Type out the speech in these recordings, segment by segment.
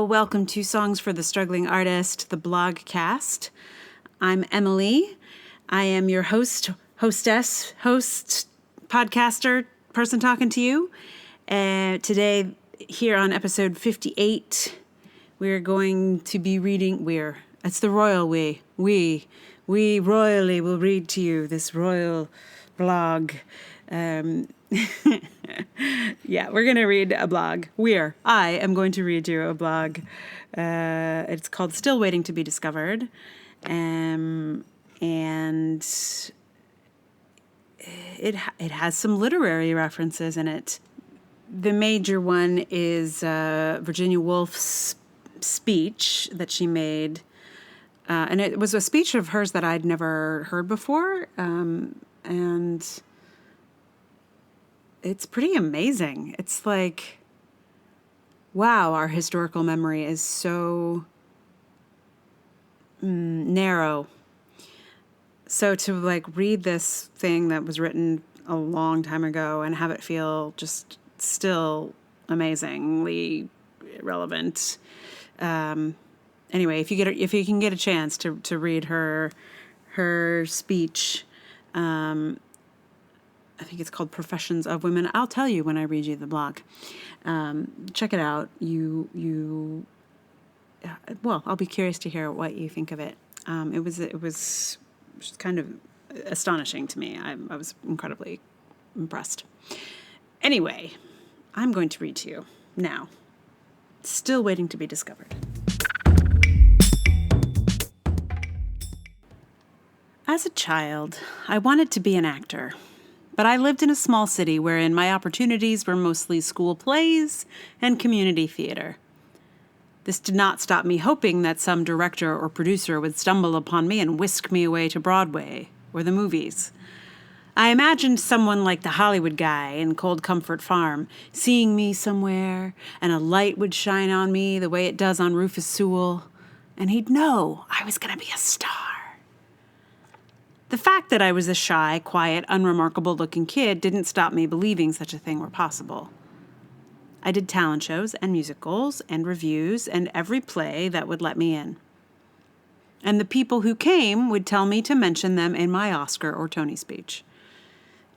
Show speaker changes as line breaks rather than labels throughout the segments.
welcome to Songs for the Struggling Artist, the blogcast. I'm Emily. I am your hostess, podcaster, person talking to you. Today, here on episode 58, we're going to be reading, it's the royal we royally will read to you this royal blog. Yeah, we're going to read a blog. I am going to read you a blog. It's called Still Waiting to be Discovered. And it has some literary references in it. The major one is Virginia Woolf's speech that she made. And it was a speech of hers that I'd never heard before. And it's pretty amazing. It's like, wow, our historical memory is so narrow. So to read this thing that was written a long time ago and have it feel just still amazingly relevant. Anyway, if you can get a chance to read her speech, I think it's called Professions of Women. I'll tell you when I read you the blog. Check it out. I'll be curious to hear what you think of it. It was just kind of astonishing to me. I was incredibly impressed. Anyway, I'm going to read to you now. Still Waiting to be Discovered. As a child, I wanted to be an actor. But I lived in a small city wherein my opportunities were mostly school plays and community theater. This did not stop me hoping that some director or producer would stumble upon me and whisk me away to Broadway or the movies. I imagined someone like the Hollywood guy in Cold Comfort Farm seeing me somewhere, and a light would shine on me the way it does on Rufus Sewell, and he'd know I was going to be a star. The fact that I was a shy, quiet, unremarkable-looking kid didn't stop me believing such a thing were possible. I did talent shows and musicals and reviews and every play that would let me in. And the people who came would tell me to mention them in my Oscar or Tony speech.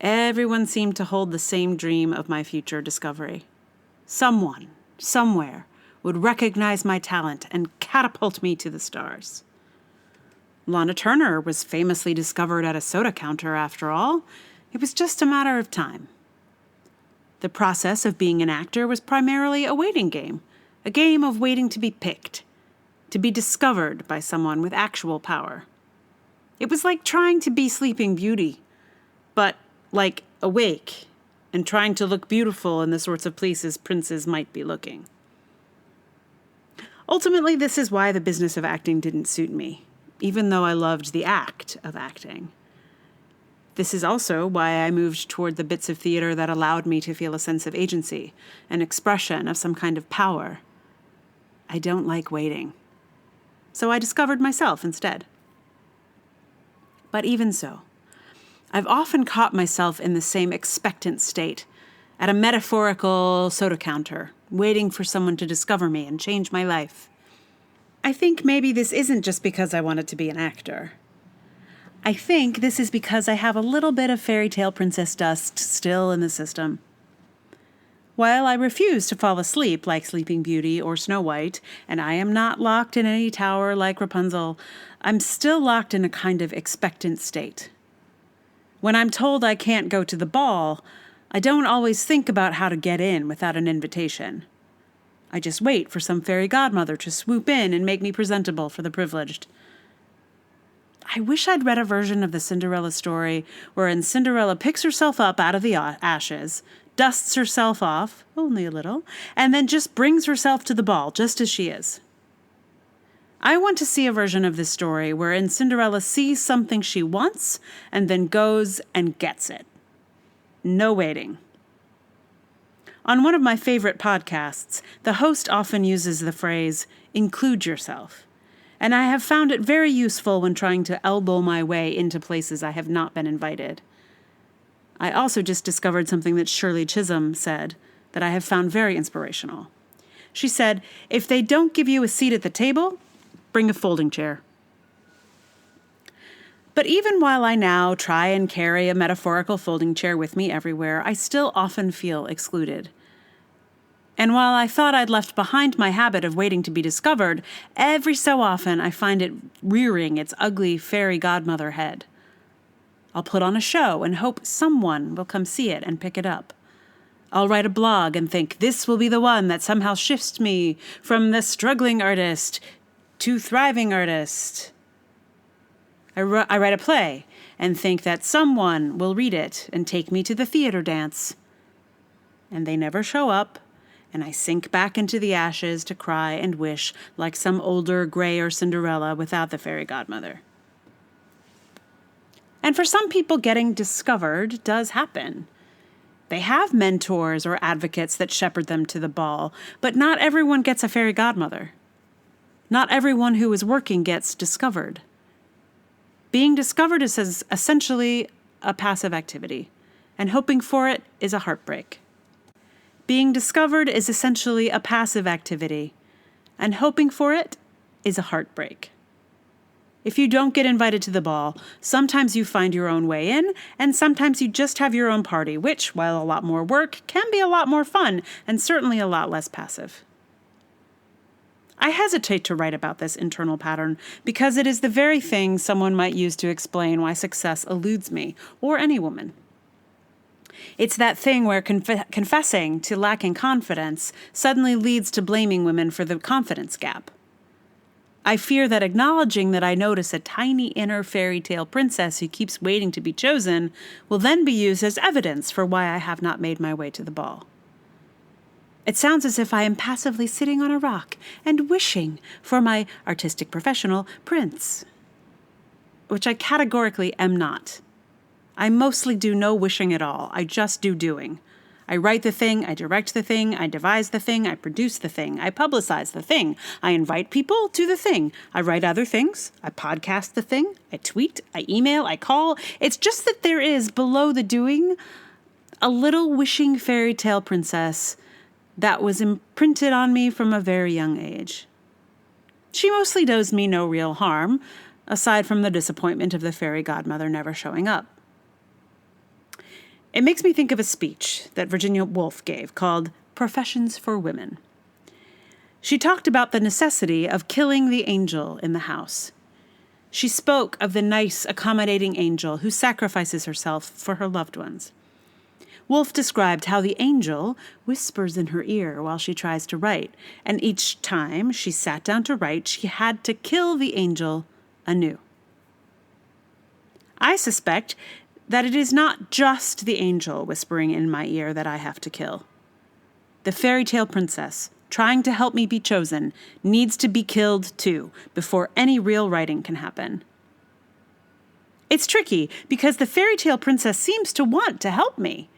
Everyone seemed to hold the same dream of my future discovery. Someone, somewhere, would recognize my talent and catapult me to the stars. Lana Turner was famously discovered at a soda counter, after all. It was just a matter of time. The process of being an actor was primarily a waiting game, a game of waiting to be picked, to be discovered by someone with actual power. It was like trying to be Sleeping Beauty, but like awake and trying to look beautiful in the sorts of places princes might be looking. Ultimately, this is why the business of acting didn't suit me, even though I loved the act of acting. This is also why I moved toward the bits of theater that allowed me to feel a sense of agency, an expression of some kind of power. I don't like waiting. So I discovered myself instead. But even so, I've often caught myself in the same expectant state, at a metaphorical soda counter, waiting for someone to discover me and change my life. I think maybe this isn't just because I wanted to be an actor. I think this is because I have a little bit of fairy tale princess dust still in the system. While I refuse to fall asleep like Sleeping Beauty or Snow White, and I am not locked in any tower like Rapunzel, I'm still locked in a kind of expectant state. When I'm told I can't go to the ball, I don't always think about how to get in without an invitation. I just wait for some fairy godmother to swoop in and make me presentable for the privileged. I wish I'd read a version of the Cinderella story wherein Cinderella picks herself up out of the ashes, dusts herself off, only a little, and then just brings herself to the ball just as she is. I want to see a version of this story wherein Cinderella sees something she wants and then goes and gets it. No waiting. On one of my favorite podcasts, the host often uses the phrase, include yourself, and I have found it very useful when trying to elbow my way into places I have not been invited. I also just discovered something that Shirley Chisholm said that I have found very inspirational. She said, "If they don't give you a seat at the table, bring a folding chair." But even while I now try and carry a metaphorical folding chair with me everywhere, I still often feel excluded. And while I thought I'd left behind my habit of waiting to be discovered, every so often I find it rearing its ugly fairy godmother head. I'll put on a show and hope someone will come see it and pick it up. I'll write a blog and think this will be the one that somehow shifts me from the struggling artist to thriving artist. I write a play and think that someone will read it and take me to the theater dance. And they never show up, and I sink back into the ashes to cry and wish like some older grayer Cinderella without the fairy godmother. And for some people, getting discovered does happen. They have mentors or advocates that shepherd them to the ball, but not everyone gets a fairy godmother. Not everyone who is working gets discovered. Being discovered is essentially a passive activity, and hoping for it is a heartbreak. Being discovered is essentially a passive activity, and hoping for it is a heartbreak. If you don't get invited to the ball, sometimes you find your own way in, and sometimes you just have your own party, which, while a lot more work, can be a lot more fun, and certainly a lot less passive. I hesitate to write about this internal pattern because it is the very thing someone might use to explain why success eludes me, or any woman. It's that thing where confessing to lacking confidence suddenly leads to blaming women for the confidence gap. I fear that acknowledging that I notice a tiny inner fairy tale princess who keeps waiting to be chosen will then be used as evidence for why I have not made my way to the ball. It sounds as if I am passively sitting on a rock and wishing for my artistic professional prince, which I categorically am not. I mostly do no wishing at all. I just do doing. I write the thing, I direct the thing, I devise the thing, I produce the thing, I publicize the thing, I invite people to the thing, I write other things, I podcast the thing, I tweet, I email, I call. It's just that there is, below the doing, a little wishing fairy tale princess that was imprinted on me from a very young age. She mostly does me no real harm, aside from the disappointment of the fairy godmother never showing up. It makes me think of a speech that Virginia Woolf gave called Professions for Women. She talked about the necessity of killing the angel in the house. She spoke of the nice, accommodating angel who sacrifices herself for her loved ones. Woolf described how the angel whispers in her ear while she tries to write, and each time she sat down to write, she had to kill the angel anew. I suspect that it is not just the angel whispering in my ear that I have to kill. The fairy tale princess, trying to help me be chosen, needs to be killed too, before any real writing can happen. It's tricky because the fairy tale princess seems to want to help me.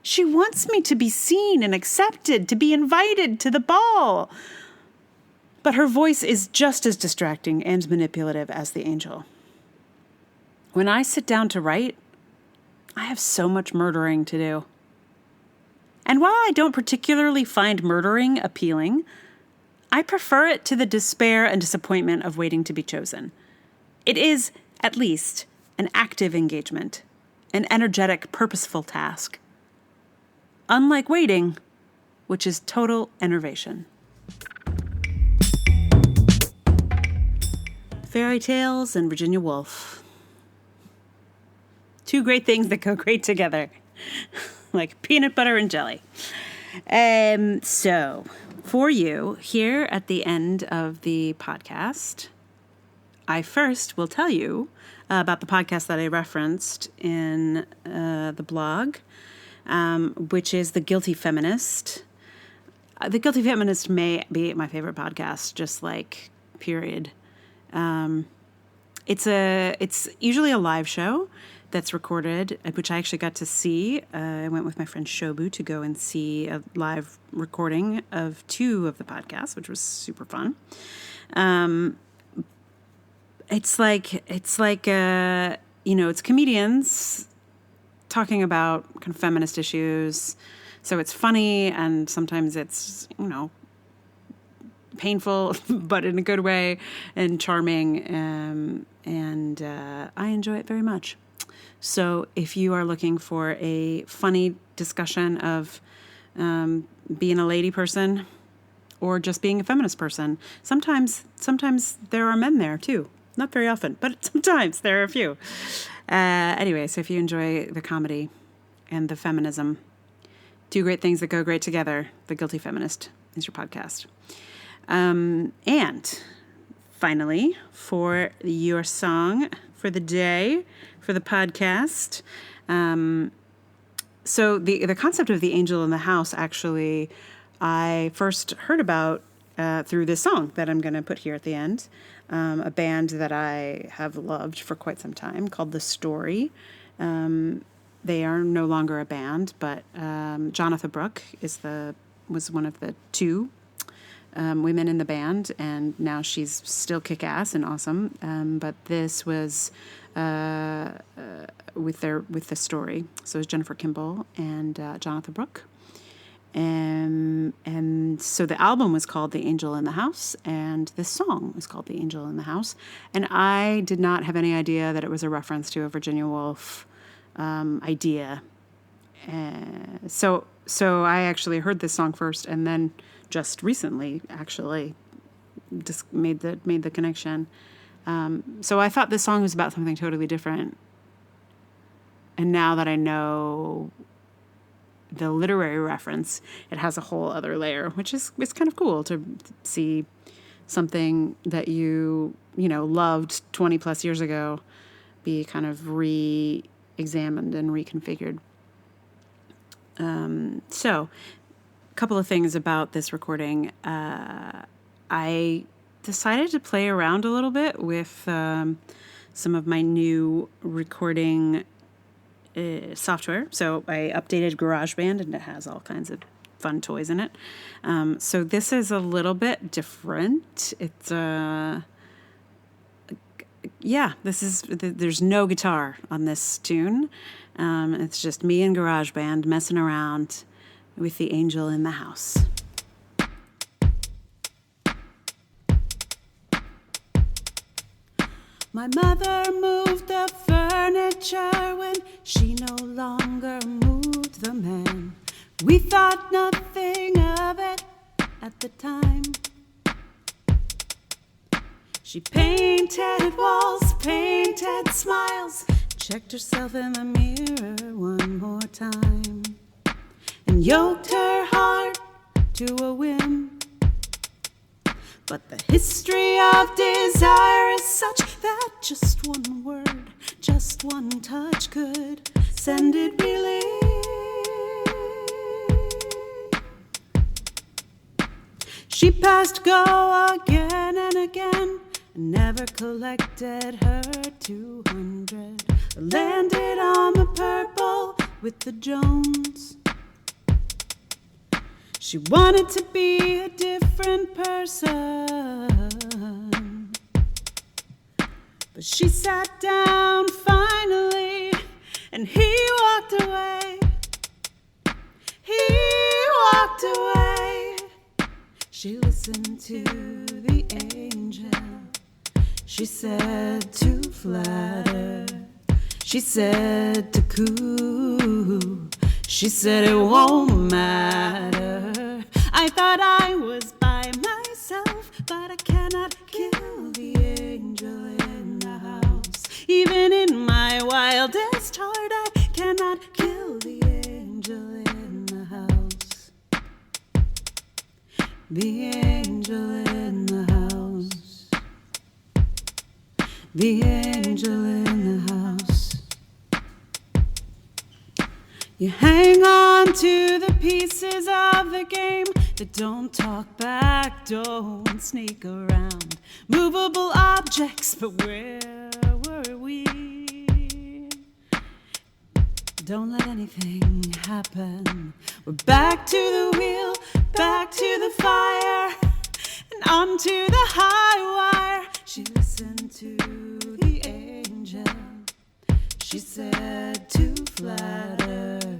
She wants me to be seen and accepted, to be invited to the ball. But her voice is just as distracting and manipulative as the angel. When I sit down to write, I have so much murdering to do. And while I don't particularly find murdering appealing, I prefer it to the despair and disappointment of waiting to be chosen. It is, at least, an active engagement, an energetic, purposeful task. Unlike waiting, which is total enervation. Fairy tales and Virginia Woolf. Two great things that go great together. Like peanut butter and jelly. So, for you, here at the end of the podcast, I first will tell you about the podcast that I referenced in the blog, which is The Guilty Feminist. The Guilty Feminist may be my favorite podcast, just like, period. It's usually a live show that's recorded, which I actually got to see. I went with my friend Shobu to go and see a live recording of 2 of the podcasts, which was super fun. It's comedians talking about kind of feminist issues. So it's funny, and sometimes it's, painful, but in a good way, and charming, and I enjoy it very much. So if you are looking for a funny discussion of being a lady person or just being a feminist person, sometimes there are men there too. Not very often, but sometimes there are a few. Anyway, so if you enjoy the comedy and the feminism, two great things that go great together, The Guilty Feminist is your podcast. And finally, for your song for the day, for the podcast. So the concept of the angel in the house, actually, I first heard about through this song that I'm going to put here at the end. A band that I have loved for quite some time called The Story. They are no longer a band, but Jonatha Brooke was one of the two women in the band, and now she's still kick-ass and awesome. But this was with The Story. So it was Jennifer Kimball and Jonatha Brooke. And so the album was called The Angel in the House, and this song was called The Angel in the House. And I did not have any idea that it was a reference to a Virginia Woolf idea. So I actually heard this song first, and then just recently actually just made the connection. So I thought this song was about something totally different. And now that I know the literary reference, it has a whole other layer, which is it's kind of cool to see something that you loved 20 plus years ago be kind of re-examined and reconfigured. So a couple of things about this recording. I decided to play around a little bit with some of my new recording software. So I updated GarageBand, and it has all kinds of fun toys in it. So this is a little bit different. It's there's no guitar on this tune. It's just me and GarageBand messing around with the angel in the house. My mother moved the furniture when she no longer moved the man. We thought nothing of it at the time. She painted walls, painted smiles, checked herself in the mirror one more time, and yoked her heart to a whim. But the history of desire is such that just one word, just one touch could send it reeling. She passed go again and again, and never collected her 200. Landed on the purple with the Jones. She wanted to be a different person, but she sat down finally, and he walked away. He walked away. She listened to the angel. She said to flatter. She said to coo. She said it won't matter. I thought I was by myself, but I cannot kill the angel in the house. Even in my wildest heart, I cannot kill the angel in the house. The angel in the house. The angel in the house. You hang on to the pieces of the game that don't talk back, don't sneak around. Movable objects, but where were we? Don't let anything happen. We're back to the wheel, back to the fire, and onto the high wire. She listened to the angel. She said to flatter.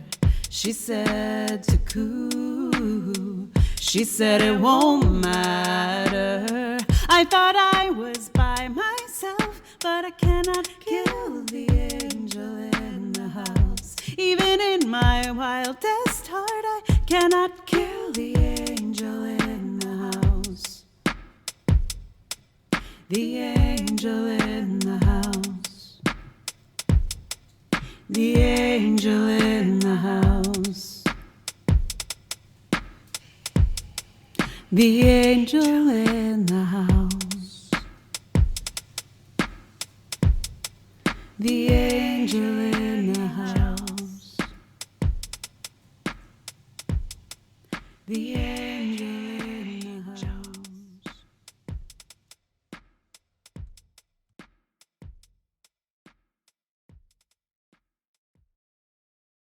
She said to coo. She said it won't matter. I thought I was by myself, but I cannot kill the angel in the house. Even in my wildest heart, I cannot kill the angel in the house. The angel in the house. The angel in the house. The angel in the house. The angel in the house. The angel.